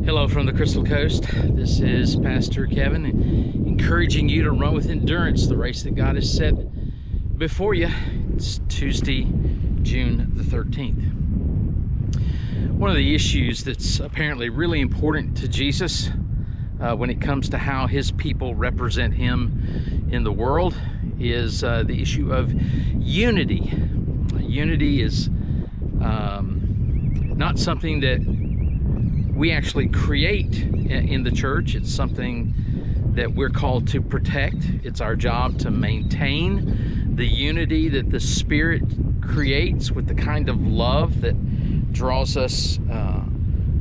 Hello from the Crystal Coast. This is Pastor Kevin, encouraging you to run with endurance the race that God has set before you. It's Tuesday, June the 13th. One of the issues that's apparently really important to Jesus when it comes to how his people represent him in the world is the issue of unity. Unity is not something that we actually create in the church. It's something that we're called to protect. It's our job to maintain the unity that the Spirit creates with the kind of love that draws us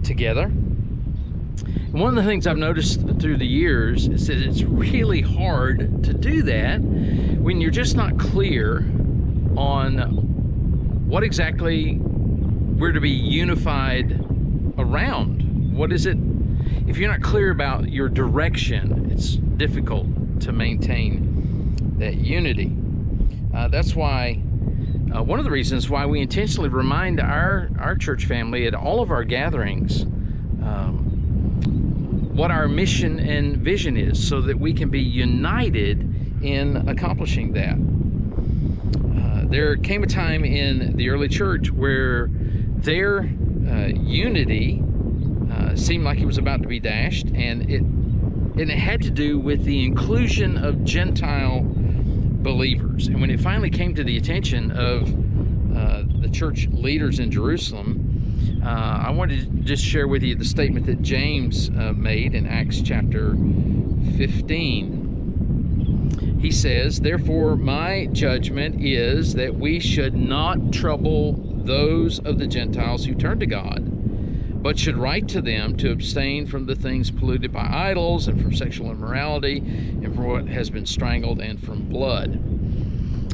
together. And one of the things I've noticed through the years is that it's really hard to do that when you're just not clear on what exactly we're to be unified around. What is it? If you're not clear about your direction, it's difficult to maintain that unity. That's why one of the reasons why we intentionally remind our church family at all of our gatherings what our mission and vision is, so that we can be united in accomplishing that. There came a time in the early church where their unity seemed like it was about to be dashed, and it had to do with the inclusion of Gentile believers. And when it finally came to the attention of the church leaders in Jerusalem, I wanted to just share with you the statement that James made in Acts chapter 15. He says, "Therefore my judgment is that we should not trouble those of the Gentiles who turn to God, but should write to them to abstain from the things polluted by idols, and from sexual immorality, and from what has been strangled, and from blood."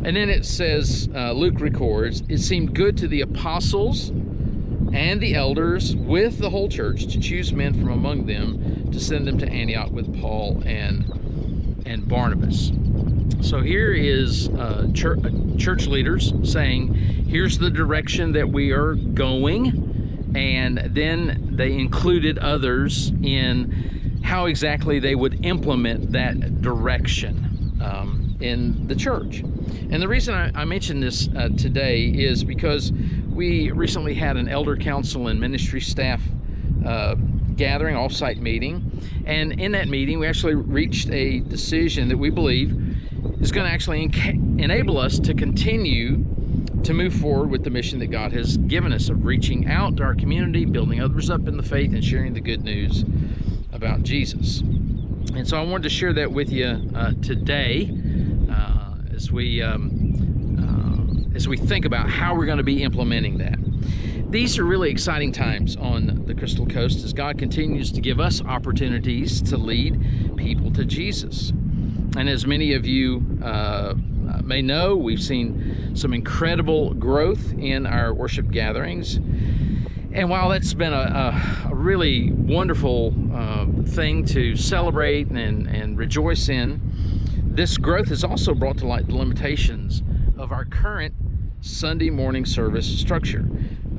And then it says, Luke records, "It seemed good to the apostles and the elders with the whole church to choose men from among them to send them to Antioch with Paul and Barnabas." So here is church leaders saying, here's the direction that we are going. And then they included others in how exactly they would implement that direction in the church. And the reason I mention this today is because we recently had an elder council and ministry staff gathering, off-site meeting. And in that meeting, we actually reached a decision that we believe is going to actually enable us to continue to move forward with the mission that God has given us of reaching out to our community, building others up in the faith, and sharing the good news about Jesus. And so I wanted to share that with you today as we think about how we're going to be implementing that. These are really exciting times on the Crystal Coast as God continues to give us opportunities to lead people to Jesus. And as many of you may know, we've seen some incredible growth in our worship gatherings. And while that's been a really wonderful thing to celebrate and rejoice in, this growth has also brought to light the limitations of our current Sunday morning service structure.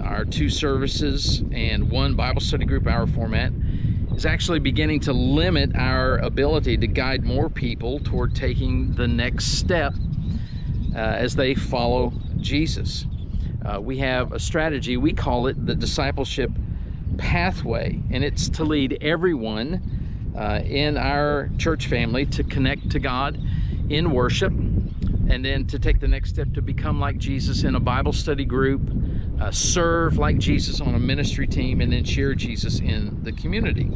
Our 2 services and 1 Bible study group hour format is actually beginning to limit our ability to guide more people toward taking the next step as they follow Jesus. We have a strategy, we call it the discipleship pathway, and it's to lead everyone in our church family to connect to God in worship, and then to take the next step to become like Jesus in a Bible study group, serve like Jesus on a ministry team, and then share Jesus in the community.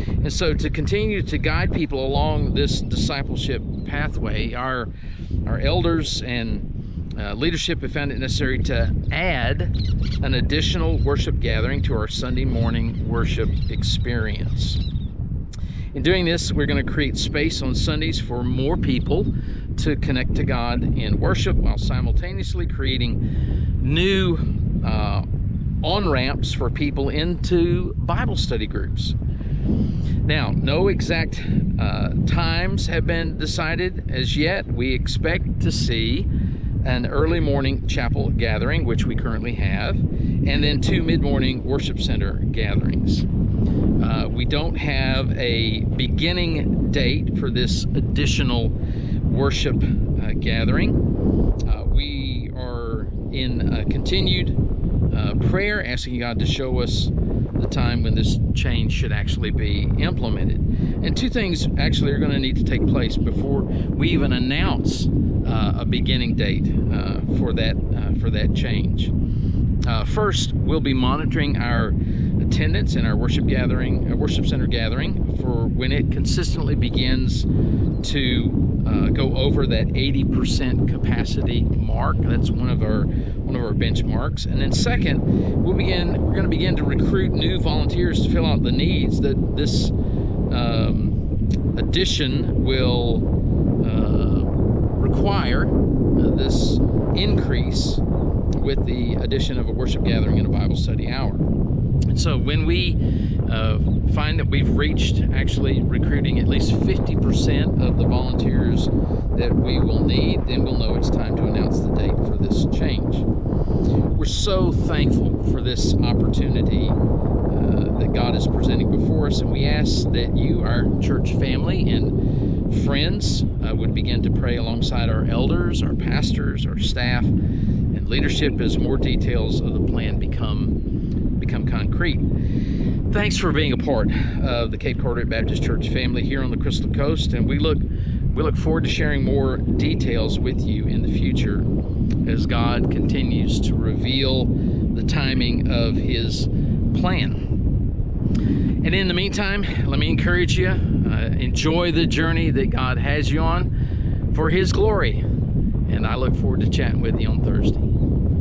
And so to continue to guide people along this discipleship pathway, our elders and leadership have found it necessary to add an additional worship gathering to our Sunday morning worship experience. In doing this, we're going to create space on Sundays for more people to connect to God in worship, while simultaneously creating new on-ramps for people into Bible study groups. Now, no exact times have been decided as yet. We expect to see an early morning chapel gathering, which we currently have, and then 2 mid-morning worship center gatherings. We don't have a beginning date for this additional worship gathering. We are in continued prayer, asking God to show us the time when this change should actually be implemented. And two things actually are going to need to take place before we even announce a beginning date for that change. First, we'll be monitoring our attendance in our worship center gathering for when it consistently begins to go over that 80% capacity mark. That's one of our benchmarks. And then second, we're going to begin to recruit new volunteers to fill out the needs that this addition will require, this increase with the addition of a worship gathering and a Bible study hour. And so when we find that we've reached actually recruiting at least 50% of the volunteers that we will need, then we'll know it's time to announce the date for this change. We're so thankful for this opportunity that God is presenting before us, and we ask that you, our church family and friends, would begin to pray alongside our elders, our pastors, our staff, and leadership as more details of the plan become concrete. Thanks for being a part of the Cape Carteret Baptist Church family here on the Crystal Coast, and we look forward to sharing more details with you in the future as God continues to reveal the timing of His plan. And in the meantime, let me encourage you, enjoy the journey that God has you on for His glory. And I look forward to chatting with you on Thursday.